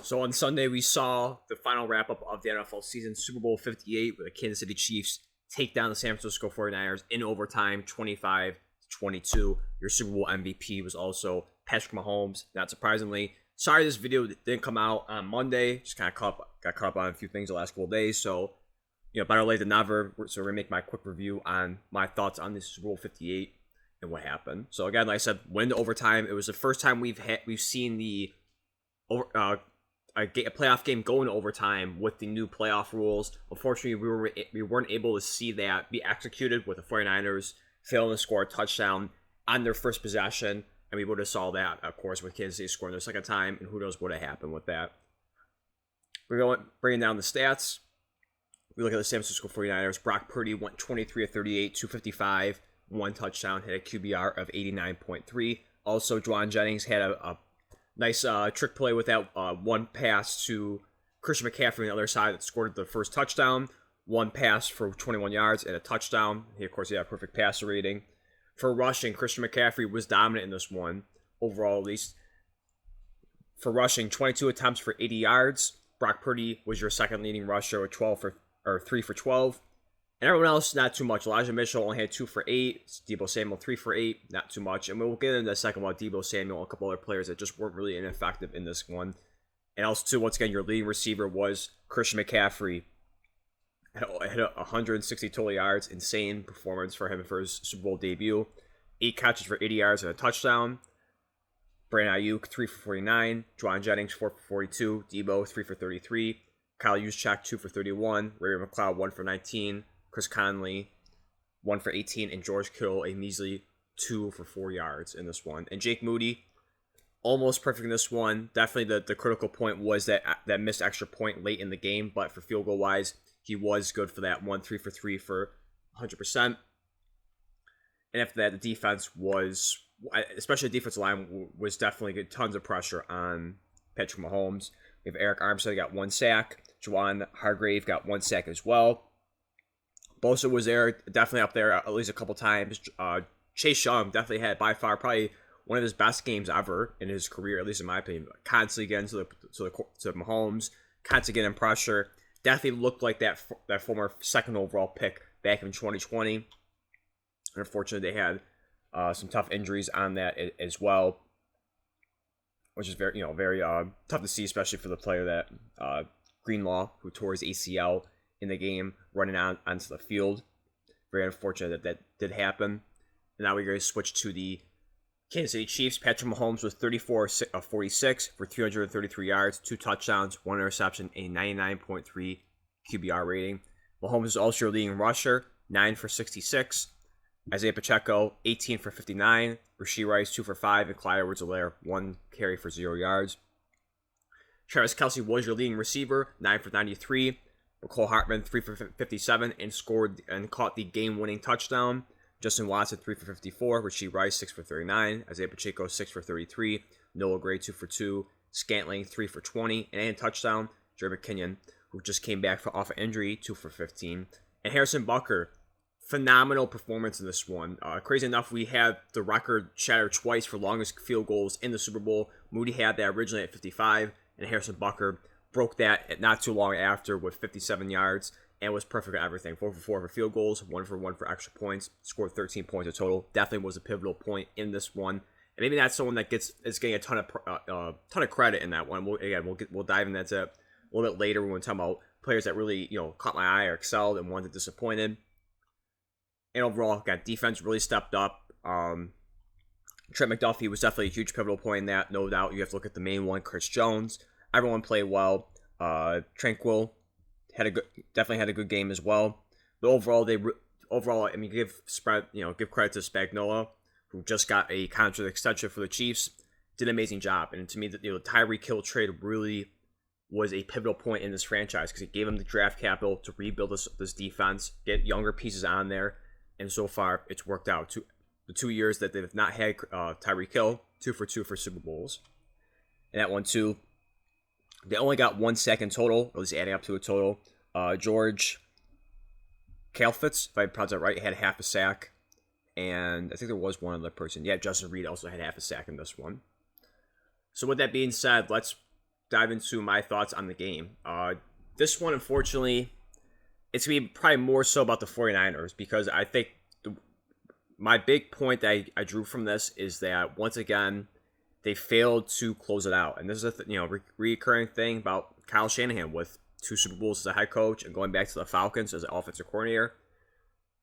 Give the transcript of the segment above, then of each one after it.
So on Sunday, we saw the final wrap up of the NFL season, Super Bowl 58, where the Kansas City Chiefs take down the San Francisco 49ers in overtime, 25-22. Your Super Bowl MVP was also Patrick Mahomes, not surprisingly. Sorry this video didn't come out on Monday. Just kind of got caught up on a few things the last couple of days. So, better late than never. So we're going to make my quick review on my thoughts on this Super Bowl 58 and what happened. So again, like I said, win to overtime. It was the first time we've seen the a playoff game go into overtime with the new playoff rules. Unfortunately, we weren't able to see that be executed with the 49ers failing to score a touchdown on their first possession. And we would have saw that, of course, with Kansas City scoring their second time, and who knows what would have happened with that. We're bringing down the stats. We look at the San Francisco 49ers. Brock Purdy went 23 of 38, 255, one touchdown, had a QBR of 89.3. Also, Juwan Jennings had a nice trick play with that one pass to Christian McCaffrey on the other side that scored the first touchdown. One pass for 21 yards and a touchdown. He, of course, had a perfect passer rating. For rushing, Christian McCaffrey was dominant in this one, overall at least. For rushing, 22 attempts for 80 yards. Brock Purdy was your second leading rusher with 3 for 12. And everyone else, not too much. Elijah Mitchell only had 2 for 8. Deebo Samuel, 3 for 8. Not too much. And we'll get into a second about Deebo Samuel and a couple other players that just weren't really ineffective in this one. And also, too, once again, your leading receiver was Christian McCaffrey. Had 160 total yards. Insane performance for him for his Super Bowl debut. 8 catches for 80 yards and a touchdown. Brandon Ayuk, 3 for 49. Juwan Jennings, 4 for 42. Deebo, 3 for 33. Kyle Juszczyk, 2 for 31. Ray McLeod, 1 for 19. Chris Conley, 1 for 18. And George Kittle, a measly 2 for 4 yards in this one. And Jake Moody, almost perfect in this one. Definitely the critical point was that missed extra point late in the game. But for field goal wise, he was good for that one. 3 for 3 for 100%. And after that, the defense was, especially the defensive line, was definitely good. Tons of pressure on Patrick Mahomes. We have Eric Armstead got 1 sack. Juwan Hargrave got 1 sack as well. Bosa was there, definitely up there at least a couple times. Chase Young definitely had by far probably one of his best games ever in his career, at least in my opinion. Constantly getting to Mahomes, constantly getting pressure. Definitely looked like that former second overall pick back in 2020. And unfortunately, they had some tough injuries on that as well, which is very tough to see, especially for the player that Greenlaw, who tore his ACL in the game running onto the field. Very unfortunate that did happen. And now we're going to switch to the Kansas City Chiefs. Patrick Mahomes was 34 of 46 for 333 yards, 2 touchdowns, 1 interception, a 99.3 QBR rating. Mahomes is also your leading rusher, 9 for 66. Isaiah Pacheco, 18 for 59. Rashee Rice, 2 for 5. And Clyde Edwards-Helaire, 1 carry for 0 yards. Travis Kelce was your leading receiver, 9 for 93. McCole Hartman, 3 for 57, and scored and caught the game-winning touchdown. Justin Watson, 3 for 54. Rashee Rice, 6 for 39. Isaiah Pacheco, 6 for 33. Noah Gray, 2 for 2. Scantling, 3 for 20. And a touchdown. Jerry McKinnon, who just came back off an injury, 2 for 15. And Harrison Butker, phenomenal performance in this one. Crazy enough, we had the record shattered twice for longest field goals in the Super Bowl. Moody had that originally at 55, and Harrison Butker broke that not too long after with 57 yards and was perfect at everything. 4 for 4 for field goals, 1 for 1 for extra points, scored 13 points in total. Definitely was a pivotal point in this one. And maybe that's someone that is getting a ton of credit in that one. We'll dive into that a little bit later when we talk about players that really caught my eye or excelled and ones that disappointed. And overall, defense really stepped up. Trent McDuffie was definitely a huge pivotal point in that, no doubt. You have to look at the main one, Chris Jones. Everyone played well. Tranquil definitely had a good game as well. But overall, give credit to Spagnuolo, who just got a contract extension for the Chiefs. Did an amazing job, and to me, the Tyreek Hill trade really was a pivotal point in this franchise because it gave him the draft capital to rebuild this defense, get younger pieces on there, and so far it's worked out. The 2 years that they've not had Tyreek Hill, 2 for 2 for Super Bowls, and that one too. They only got 1 sack in total, at least adding up to a total. George Kalfitz, if I pronounce that right, had half a sack. And I think there was one other person. Yeah, Justin Reed also had half a sack in this one. So with that being said, let's dive into my thoughts on the game. This one, unfortunately, it's going to be probably more so about the 49ers because I think my big point that I drew from this is that, once again, they failed to close it out. And this is a recurring thing about Kyle Shanahan with 2 Super Bowls as a head coach and going back to the Falcons as an offensive coordinator.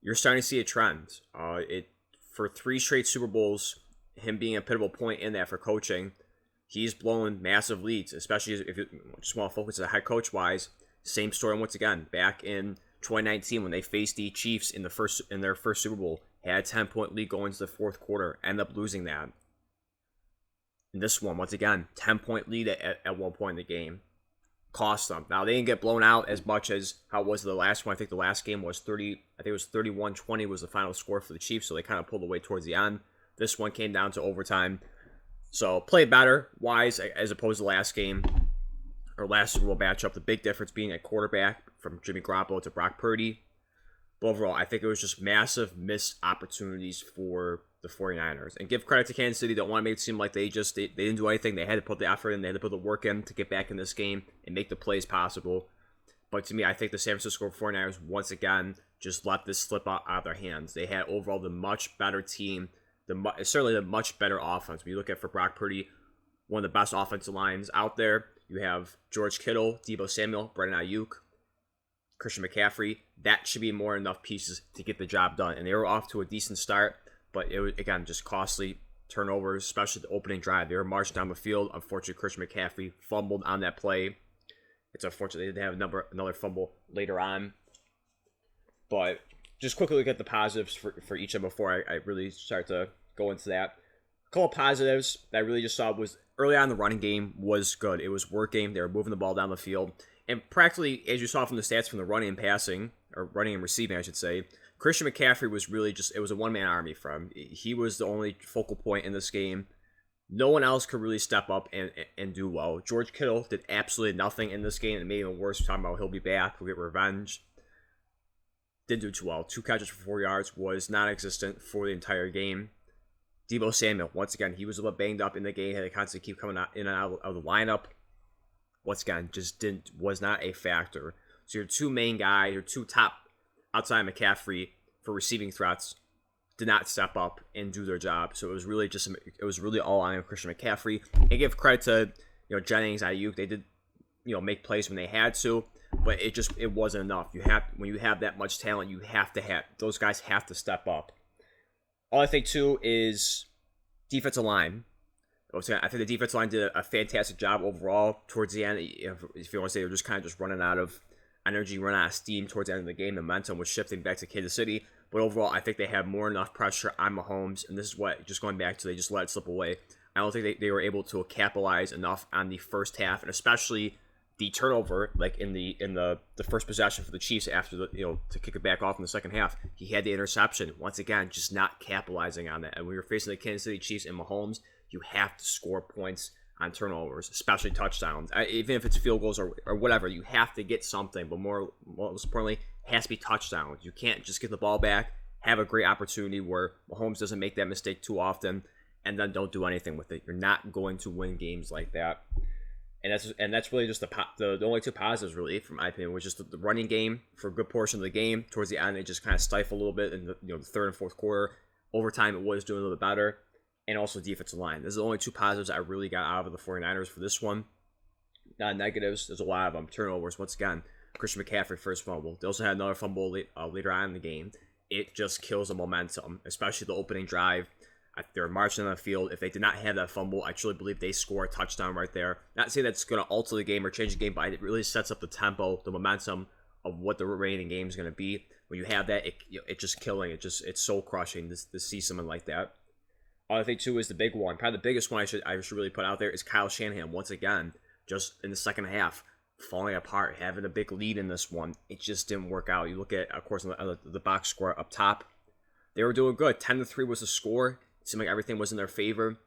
You're starting to see a trend. For 3 straight Super Bowls, him being a pivotal point in that for coaching, he's blown massive leads, especially if you just want to focus as a head coach wise. Same story once again. Back in 2019 when they faced the Chiefs in their first Super Bowl, had a 10-point lead going into the fourth quarter, ended up losing that. In this one, once again, 10-point lead at one point in the game. Cost them. Now, they didn't get blown out as much as how it was the last one. I think the last game was 31-20 was the final score for the Chiefs, so they kind of pulled away towards the end. This one came down to overtime. So, played better, wise, as opposed to last game, or last Super Bowl matchup. The big difference being at quarterback from Jimmy Garoppolo to Brock Purdy. But overall, I think it was just massive missed opportunities for the 49ers. And give credit to Kansas City. Don't want to make it seem like they didn't do anything. They had to put the effort in. They had to put the work in to get back in this game and make the plays possible. But to me, I think the San Francisco 49ers, once again, just let this slip out of their hands. They had overall the much better team, certainly the much better offense. When you look at, for Brock Purdy, one of the best offensive lines out there. You have George Kittle, Deebo Samuel, Brandon Ayuk, Christian McCaffrey. That should be more than enough pieces to get the job done. And they were off to a decent start, but it was, again, just costly turnovers, especially the opening drive. They were marching down the field. Unfortunately, Christian McCaffrey fumbled on that play. It's unfortunate they didn't have another fumble later on. But just quickly look at the positives for each of them before I really start to go into that. A couple of positives that I really just saw was early on the running game was good. It was working. They were moving the ball down the field. And practically, as you saw from the stats from the running and passing, or running and receiving, I should say, Christian McCaffrey was really it was a one-man army for him. He was the only focal point in this game. No one else could really step up and do well. George Kittle did absolutely nothing in this game. It made it even worse. We're talking about he'll be back. We'll get revenge. Didn't do too well. 2 catches for 4 yards was non-existent for the entire game. Deebo Samuel, once again, he was a little banged up in the game. Had to constantly keep coming in and out of the lineup. Once again, was not a factor. So your 2 main guys, your 2 top outside McCaffrey for receiving threats, did not step up and do their job. So it was really all on Christian McCaffrey. And give credit to Jennings, Ayuk. They did make plays when they had to, but it wasn't enough. When you have that much talent, those guys have to step up. All I think too is defensive line. I think the defensive line did a fantastic job overall towards the end. If you want to say they're just kind of just running out of energy, running out of steam towards the end of the game. Momentum was shifting back to Kansas City. But overall, I think they have more than enough pressure on Mahomes. And this is what, just going back to, they just let it slip away. I don't think they were able to capitalize enough on the first half, and especially the turnover, like in the first possession for the Chiefs after to kick it back off in the second half. He had the interception. Once again, just not capitalizing on that. And when you're facing the Kansas City Chiefs and Mahomes, you have to score points on turnovers, especially touchdowns. Even if it's field goals or whatever, you have to get something. But most importantly, it has to be touchdowns. You can't just get the ball back, have a great opportunity where Mahomes doesn't make that mistake too often, and then don't do anything with it. You're not going to win games like that. And that's really just the only 2 positives, really, from my opinion, was just the running game for a good portion of the game. Towards the end, it just kind of stifled a little bit in the third and fourth quarter. Overtime, it was doing a little bit better. And also defensive line. Those are the only 2 positives I really got out of the 49ers for this one. Not negatives. There's a lot of them. Turnovers, once again. Christian McCaffrey, first fumble. They also had another fumble later on in the game. It just kills the momentum, especially the opening drive. They were marching on the field. If they did not have that fumble, I truly believe they score a touchdown right there. Not saying that's going to alter the game or change the game, but it really sets up the tempo, the momentum of what the remaining game is going to be. When you have that, it's just killing. It's soul crushing to see someone like that. Other thing too is the big one. Probably the biggest one I should really put out there is Kyle Shanahan. Once again, just in the second half, falling apart, having a big lead in this one. It just didn't work out. You look at, of course, on the box score up top. They were doing good. 10-3 was the score. It seemed like everything was in their favor.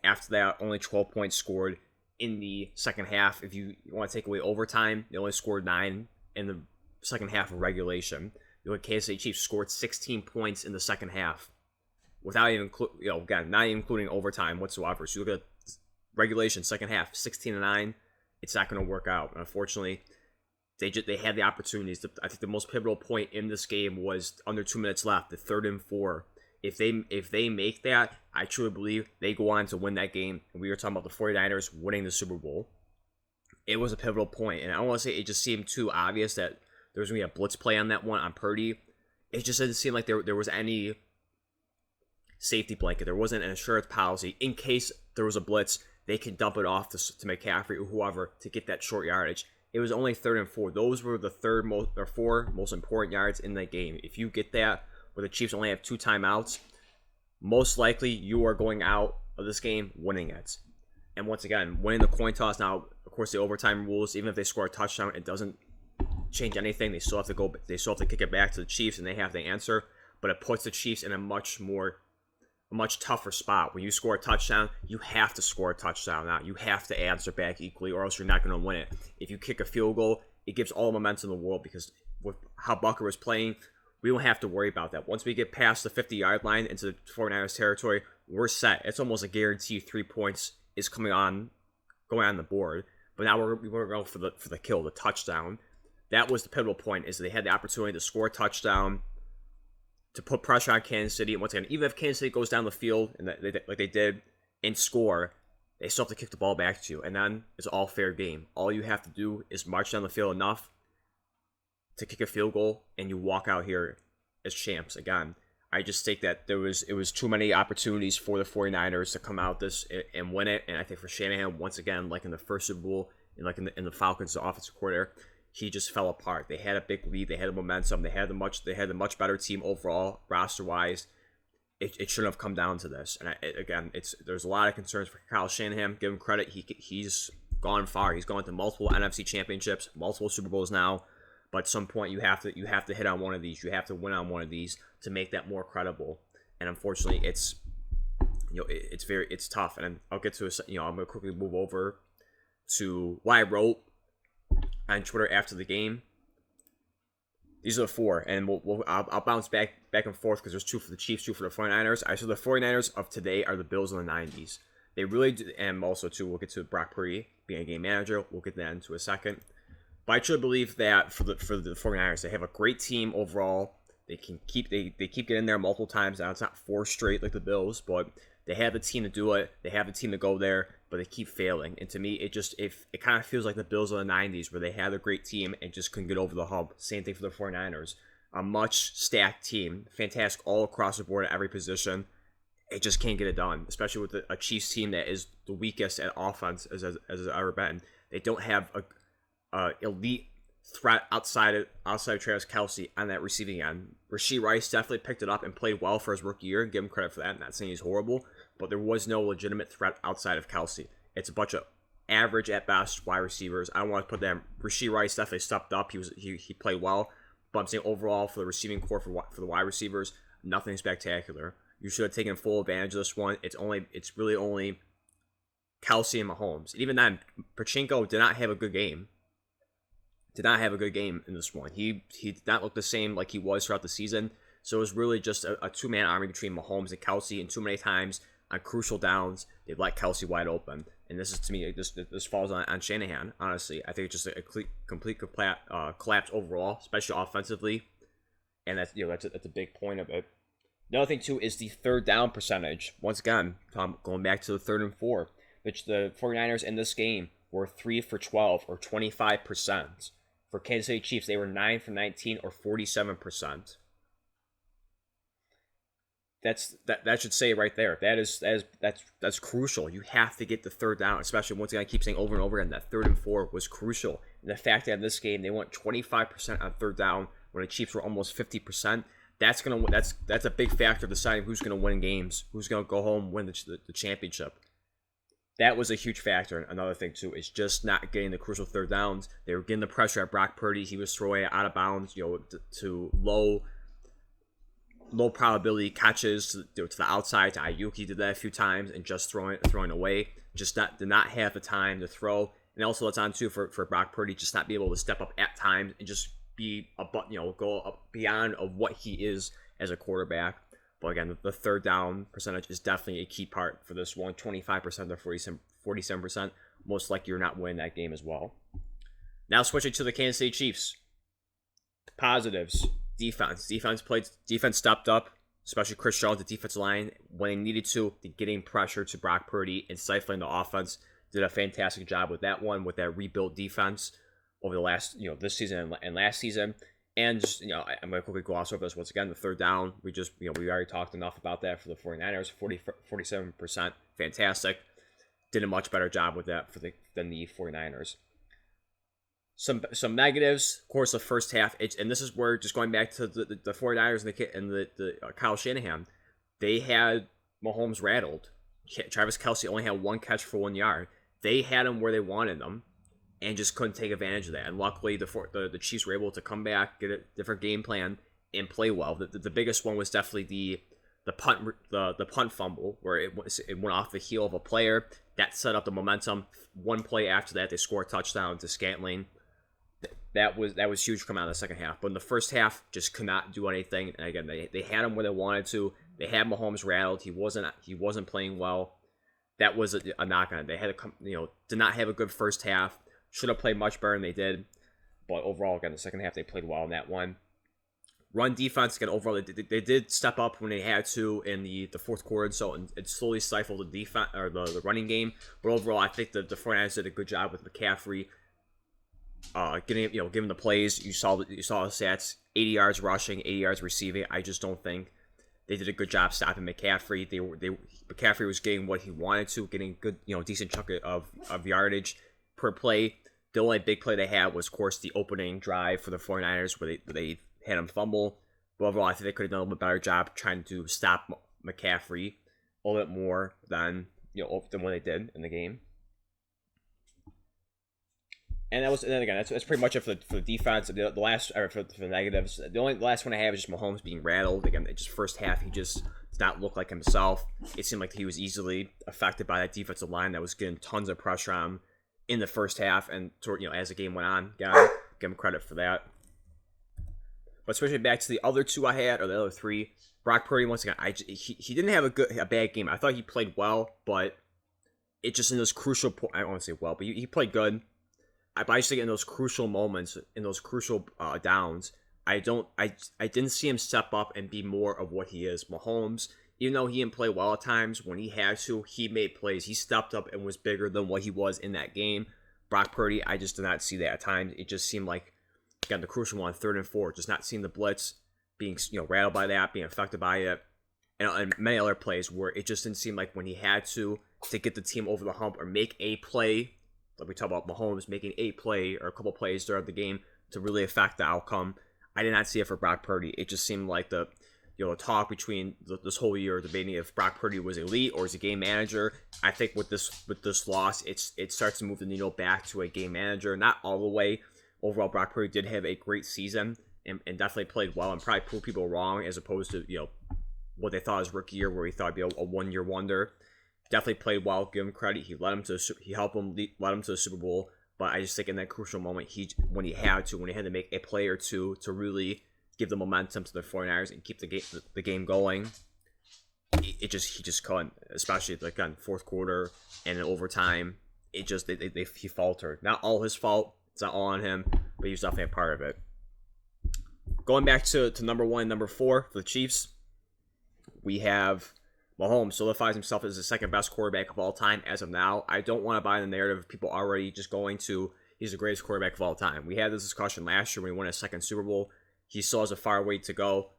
After that, only 12 points scored in the second half. If you want to take away overtime, they only scored 9 in the second half of regulation. You look at Kansas City Chiefs scored 16 points in the second half, without even again, not even including overtime whatsoever. So you look at regulation, second half, 16-9. it's not going to work out. Unfortunately, they had the opportunities. I think the most pivotal point in this game was under 2 minutes left, the 3rd and 4. If they make that, I truly believe they go on to win that game. And we were talking about the 49ers winning the Super Bowl. It was a pivotal point, and I don't want to say it just seemed too obvious that there was going to be a blitz play on that one on Purdy. It just didn't seem like there was any safety blanket. There wasn't an insurance policy in case there was a blitz. They could dump it off to McCaffrey or whoever to get that short yardage. It was only 3rd and 4. Those were the 4 most important yards in that game. If you get that, where the Chiefs only have 2 timeouts, most likely you are going out of this game winning it. And once again, winning the coin toss. Now, of course, the overtime rules. Even if they score a touchdown, it doesn't change anything. They still have to go. They still have to kick it back to the Chiefs, and they have to answer. But it puts the Chiefs in a much tougher spot. When you score a touchdown, you have to score a touchdown. Now you have to answer back equally, or else you're not going to win it. If you kick a field goal, it gives all the momentum in the world, because with how Bucker was playing, we don't have to worry about that. Once we get past the 50-yard line into the 49ers territory, we're set. It's almost a guarantee 3 points is going on the board. But now we're going for the kill, the touchdown. That was the pivotal point, is they had the opportunity to score a touchdown, to put pressure on Kansas City. And once again, even if Kansas City goes down the field and like they did and score, they still have to kick the ball back to you. And then it's all fair game. All you have to do is march down the field enough to kick a field goal, and you walk out here as champs again. I just think that it was too many opportunities for the 49ers to come out this and win it. And I think for Shanahan, once again, like in the first Super Bowl, and like in the Falcons, the offensive coordinator, he just fell apart. They had a big lead. They had a momentum. They had a much better team overall, roster-wise. It shouldn't have come down to this. And there's a lot of concerns for Kyle Shanahan. Give him credit. He's gone far. He's gone to multiple NFC championships, multiple Super Bowls now. But at some point, you have to hit on one of these. You have to win on one of these to make that more credible. And unfortunately, it's tough. And I'll get to I'm going to quickly move over to what I wrote on Twitter after the game. These are the 4, and I'll bounce back and forth, because there's 2 for the Chiefs, 2 for the 49ers. I said the 49ers of today are the Bills in the 90s. They really do, and also too, we'll get to Brock Purdy being a game manager. We'll get that into a second. But I truly believe that for the 49ers, they have a great team overall. They keep getting there multiple times. Now it's not 4 straight like the Bills, but they have the team to do it. They have the team to go there, but they keep failing. And to me, it kind of feels like the Bills of the 90s, where they had a great team and just couldn't get over the hump. Same thing for the 49ers. A much stacked team, fantastic all across the board at every position. It just can't get it done, especially with a Chiefs team that is the weakest at offense as it's ever been. They don't have a elite threat outside of Travis Kelce on that receiving end. Rashee Rice definitely picked it up and played well for his rookie year. Give him credit for that. I'm not saying he's horrible, but there was no legitimate threat outside of Kelce. It's a bunch of average at best wide receivers. I don't want to put them. Rashee Rice definitely stepped up. He played well, but I'm saying overall for the receiving core for the wide receivers, nothing spectacular. You should have taken full advantage of this one. It's really only Kelce and Mahomes. Even then, Pachinko did not have a good game. Did not have a good game in this one. He did not look the same like he was throughout the season. So it was really just a two-man army between Mahomes and Kelce, and too many times on crucial downs, they've let Kelce wide open. And this is, to me, this falls on Shanahan, honestly. I think it's just a complete collapse overall, especially offensively. And that's a big point of it. Another thing, too, is the third down percentage. Once again, going back to the 3rd and 4, which the 49ers in this game were 3 for 12, or 25%. For Kansas City Chiefs, they were 9 for 19, or 47%. That should say right there. That's crucial. You have to get the third down, especially once again I keep saying over and over again that 3rd and 4 was crucial. And the fact that in this game they went 25% on third down when the Chiefs were almost 50%, that's a big factor deciding who's gonna win games, who's gonna go home win the championship. That was a huge factor. Another thing, too, is just not getting the crucial third downs. They were getting the pressure at Brock Purdy. He was throwing it out of bounds, to low probability catches to the outside. To Ayuk, he did that a few times, and just throwing away. Just did not have the time to throw. And also, that's on, too, for Brock Purdy, just not be able to step up at times and just be go up beyond of what he is as a quarterback. But again, the third down percentage is definitely a key part for this one. 25% to 47%. most likely you're not winning that game as well. Now switching to the Kansas City Chiefs. Positives. Defense. Defense stepped up, especially Chris Jones, the defensive line, when they needed to, getting pressure to Brock Purdy and stifling the offense. Did a fantastic job with that one, with that rebuilt defense over the last, this season and last season. And just, I'm going to quickly gloss over this once again. The third down, we already talked enough about that for the 49ers. 47%, fantastic. Did a much better job with that than the 49ers. Some negatives, of course, the first half, and this is where, just going back to the 49ers and the Kyle Shanahan, they had Mahomes rattled. Travis Kelce only had one catch for 1 yard. They had him where they wanted them, and just couldn't take advantage of that. And luckily, the Chiefs were able to come back, get a different game plan, and play well. The biggest one was definitely the punt fumble, where it went off the heel of a player that set up the momentum. One play after that, they score a touchdown to Scantling. That was huge coming out of the second half. But in the first half, just could not do anything. And again, they had him where they wanted to. They had Mahomes rattled. He wasn't playing well. That was a knock on it. They had did not have a good first half. Should have played much better than they did. But overall, again, the second half they played well in that one. Run defense, again, overall they did step up when they had to in the fourth quarter. So it slowly stifled the defense or the running game. But overall, I think the 49ers did a good job with McCaffrey. Given the plays, you saw the stats: 80 yards rushing, 80 yards receiving. I just don't think they did a good job stopping McCaffrey. McCaffrey was getting what he wanted to, getting good, decent chunk of yardage per play. The only big play they had was, of course, the opening drive for the 49ers where they had him fumble. But overall, I think they could have done a little bit better job trying to stop McCaffrey a little bit more than what they did in the game. And that's pretty much it for the defense. The last, or for the negatives, the last one I have is just Mahomes being rattled. Again, just first half, he just did not look like himself. It seemed like he was easily affected by that defensive line that was getting tons of pressure on him in the first half, and as the game went on, give him credit for that. But switching back to the other two I had, or the other three, Brock Purdy, once again, he didn't have a bad game. I thought he played well, but it just in those crucial I don't want to say well, but he played good. I just think in those crucial moments, in those crucial downs, I didn't see him step up and be more of what he is. Mahomes, even though he didn't play well at times, when he had to, he made plays. He stepped up and was bigger than what he was in that game. Brock Purdy, I just did not see that at times. It just seemed like, again, the crucial one, 3rd and 4, just not seeing the blitz, being rattled by that, being affected by it, and many other plays where it just didn't seem like when he had to get the team over the hump or make a play. Like we talk about Mahomes making a play or a couple plays throughout the game to really affect the outcome. I did not see it for Brock Purdy. It just seemed like the talk between this whole year debating if Brock Purdy was elite or is a game manager. I think with this loss, it starts to move the needle back to a game manager. Not all the way. Overall, Brock Purdy did have a great season and definitely played well and probably proved people wrong as opposed to what they thought his rookie year where he thought it'd be a 1-year wonder. Definitely played well. Give him credit. He helped him to the Super Bowl. But I just think in that crucial moment, when he had to make a play or two to really give the momentum to the 49ers and keep the game going, he just couldn't. Especially like on fourth quarter and in overtime, he faltered. Not all his fault. It's not all on him, but he was definitely a part of it. Going back to number 1 and number 4 for the Chiefs, we have Mahomes solidifies himself as the second best quarterback of all time as of now. I don't want to buy the narrative of people already just going to he's the greatest quarterback of all time. We had this discussion last year when he won his second Super Bowl. He still has a far way to go,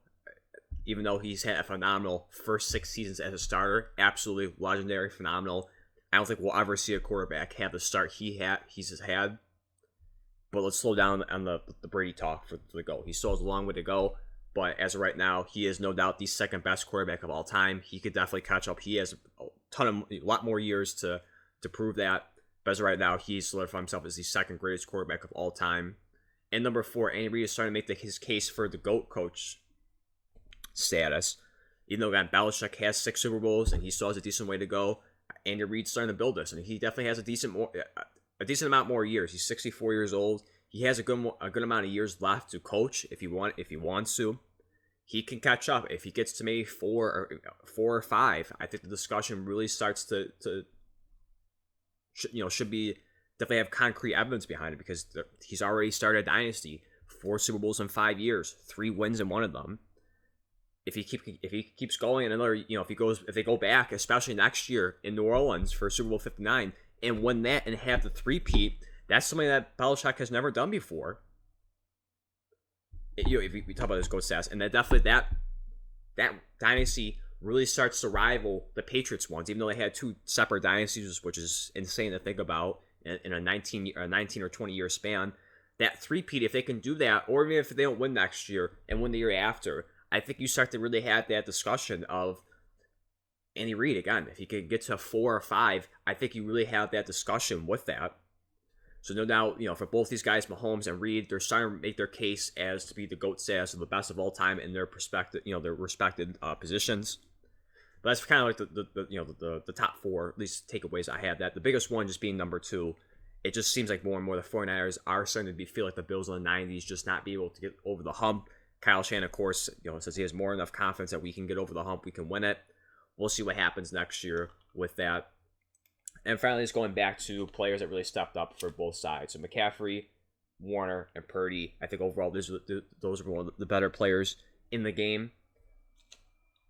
even though he's had a phenomenal first 6 seasons as a starter. Absolutely legendary, phenomenal. I don't think we'll ever see a quarterback have the start he's had. But let's slow down on the Brady talk for the go. He still has a long way to go. But as of right now, he is no doubt the second best quarterback of all time. He could definitely catch up. He has a lot more years to prove that. But as of right now, he's solidified himself as the second greatest quarterback of all time. And number 4, Andy Reid is starting to make his case for the GOAT coach status. Even though Belichick has 6 Super Bowls and he still has a decent way to go, Andy Reid's starting to build this, and he definitely has a decent amount more years. He's 64 years old. He has a good amount of years left to coach if he wants to. He can catch up if he gets to maybe 4 or 5. I think the discussion really starts to should be definitely have concrete evidence behind it, because he's already started a dynasty, 4 Super Bowls in 5 years, 3 wins in one of them. If he keeps going another, if they go back, especially next year in New Orleans for Super Bowl 59 and win that and have the three-peat, that's something that Belichick has never done before. If we talk about his GOAT stats, and that dynasty really starts to rival the Patriots ones, even though they had 2 separate dynasties, which is insane to think about in a 19 or 20 year span. That three-peat, if they can do that, or even if they don't win next year and win the year after, I think you start to really have that discussion of Andy Reid again. If he could get to 4 or 5, I think you really have that discussion with that. So no doubt, for both these guys, Mahomes and Reid, they're starting to make their case as to be the GOAT status of the best of all time in their their respected positions. But that's kind of like the top 4, at least takeaways I have. That the biggest one just being number 2. It just seems like more and more the 49ers are starting to feel like the Bills in the 90s, just not be able to get over the hump. Kyle Shanahan, of course, says he has more enough confidence that we can get over the hump, we can win it. We'll see what happens next year with that. And finally, it's going back to players that really stepped up for both sides. So McCaffrey, Warner, and Purdy. I think overall those are one of the better players in the game.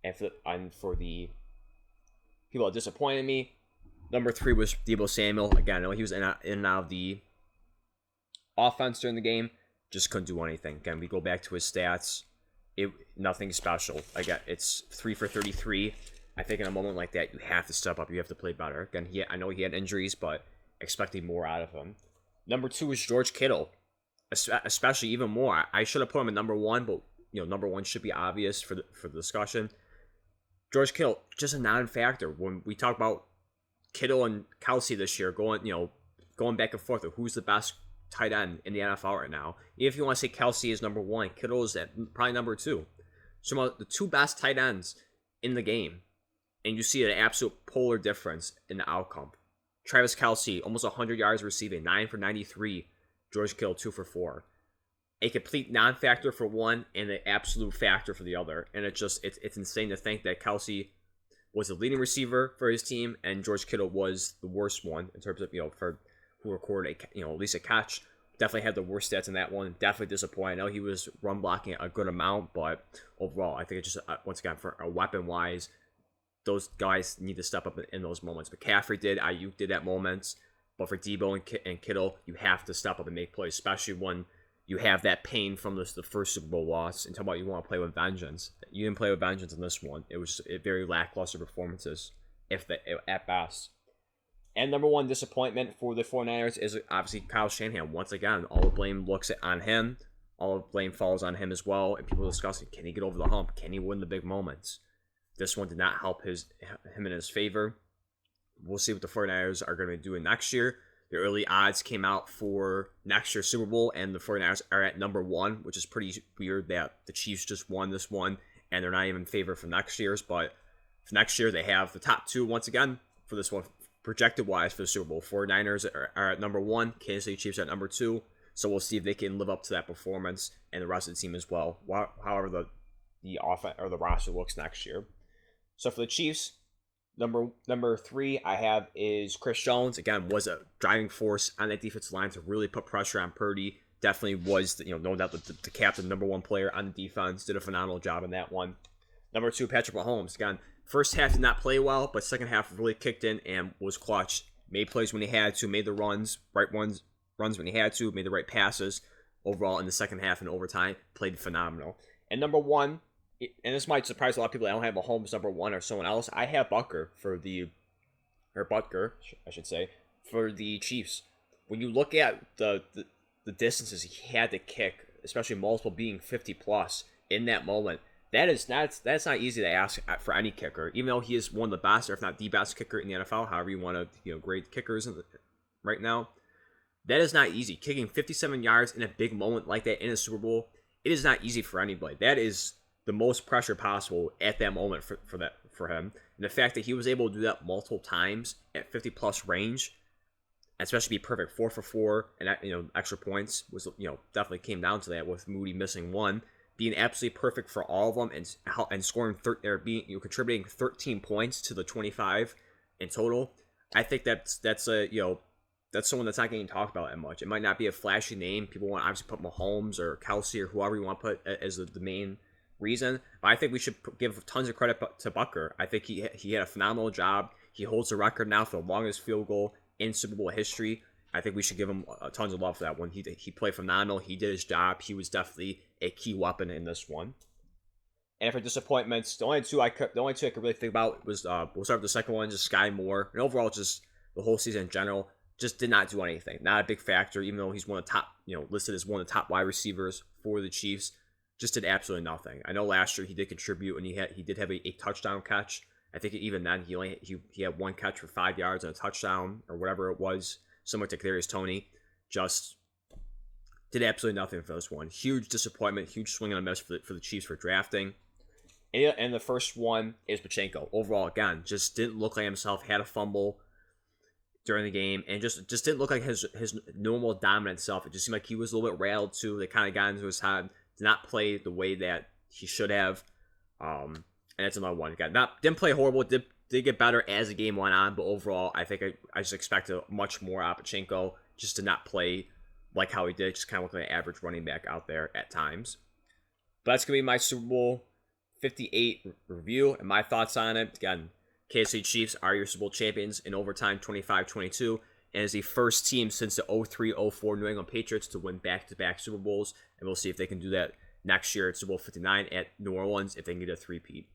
And for the people that disappointed me, number 3 was Deebo Samuel. Again, I know he was in and out of the offense during the game. Just couldn't do anything. Again, we go back to his stats. Nothing special. Again, it's 3 for 33. I think in a moment like that, you have to step up. You have to play better. Again, I know he had injuries, but expecting more out of him. Number 2 is George Kittle, especially even more. I should have put him at number 1, but number 1 should be obvious for the discussion. George Kittle, just a non-factor. When we talk about Kittle and Kelsey this year, going back and forth of who's the best tight end in the NFL right now. If you want to say Kelsey is number 1, Kittle is at probably number 2. So the 2 best tight ends in the game. And you see an absolute polar difference in the outcome. Travis Kelsey, almost 100 yards receiving, 9 for 93. George Kittle, 2 for 4. A complete non-factor for one and an absolute factor for the other. And it's insane to think that Kelsey was the leading receiver for his team and George Kittle was the worst one in terms of, for who recorded at least a catch. Definitely had the worst stats in that one. Definitely disappointed. I know he was run blocking a good amount, but overall, I think it's just, once again, for a weapon-wise, those guys need to step up in those moments. McCaffrey did, Ayuk did at moments, but for Deebo and Kittle, you have to step up and make plays, especially when you have that pain from the first Super Bowl loss. And talk about you want to play with vengeance. You didn't play with vengeance in this one. It was very lackluster performances, at best. And number 1 disappointment for the 49ers is obviously Kyle Shanahan. Once again, all the blame looks on him. All the blame falls on him as well. And people are discussing, can he get over the hump? Can he win the big moments? This one did not help him in his favor. We'll see what the 49ers are going to be doing next year. The early odds came out for next year's Super Bowl, and the 49ers are at number 1, which is pretty weird that the Chiefs just won this one, and they're not even in favor for next year's. But for next year, they have the top 2 once again for this one, projected-wise for the Super Bowl. 49ers are at number 1, Kansas City Chiefs are at number 2. So we'll see if they can live up to that performance, and the rest of the team as well, however the offense or the roster looks next year. So for the Chiefs, number 3 I have is Chris Jones. Again, was a driving force on that defensive line to really put pressure on Purdy. Definitely was, no doubt the captain, number 1 player on the defense. Did a phenomenal job in that one. Number 2, Patrick Mahomes. Again, first half did not play well, but second half really kicked in and was clutch. Made plays when he had to, made the runs when he had to, made the right passes. Overall, in the second half and overtime, played phenomenal. And number 1, and this might surprise a lot of people, I don't have Mahomes number 1 or someone else. I have Butker for the Chiefs. When you look at the distances he had to kick, especially multiple being 50 plus in that moment, that's not easy to ask for any kicker. Even though he is one of the best, or if not the best kicker in the NFL, however you want to grade kickers right now, that is not easy. Kicking 57 yards in a big moment like that in a Super Bowl, it is not easy for anybody. That is the most pressure possible at that moment for him. And the fact that he was able to do that multiple times at 50 plus range, especially be perfect 4 for 4 and extra points was definitely came down to that, with Moody missing 1, being absolutely perfect for all of them and scoring contributing 13 points to the 25 in total. I think that's a that's someone that's not getting talked about that much. It might not be a flashy name. People want to obviously put Mahomes or Kelsey or whoever you want to put as the main reason. But I think we should give tons of credit to Butker. I think he had a phenomenal job. He holds the record now for the longest field goal in Super Bowl history. I think we should give him tons of love for that one. He played phenomenal. He did his job. He was definitely a key weapon in this one. And for disappointments, the only two I could really think about was we'll start with the second one, just Sky Moore, and overall just the whole season in general. Just did not do anything. Not a big factor, even though he's one of the top, listed as one of the top wide receivers for the Chiefs. Just did absolutely nothing. I know last year he did contribute, and he did have a touchdown catch. I think even then he had one catch for 5 yards and a touchdown or whatever it was, similar to Kadarius Toney. Just did absolutely nothing for this one. Huge disappointment, huge swing and a miss for the Chiefs for drafting. And the first one is Pacheco. Overall, again, just didn't look like himself. Had a fumble during the game, and just didn't look like his normal dominant self. It just seemed like he was a little bit rattled too. They kind of got into his head. Did not play the way that he should have. And that's another one. Again, didn't play horrible. Did get better as the game went on, but overall, I think I just expected much more out of Pacheco. Just did not play like how he did. Just kind of looked like an average running back out there at times. But that's gonna be my Super Bowl 58 review and my thoughts on it. Again, Kansas City Chiefs are your Super Bowl champions in overtime 25-22 and is the first team since the 03-04 New England Patriots to win back-to-back Super Bowls, and we'll see if they can do that next year at Super Bowl 59 at New Orleans if they can get a three-peat.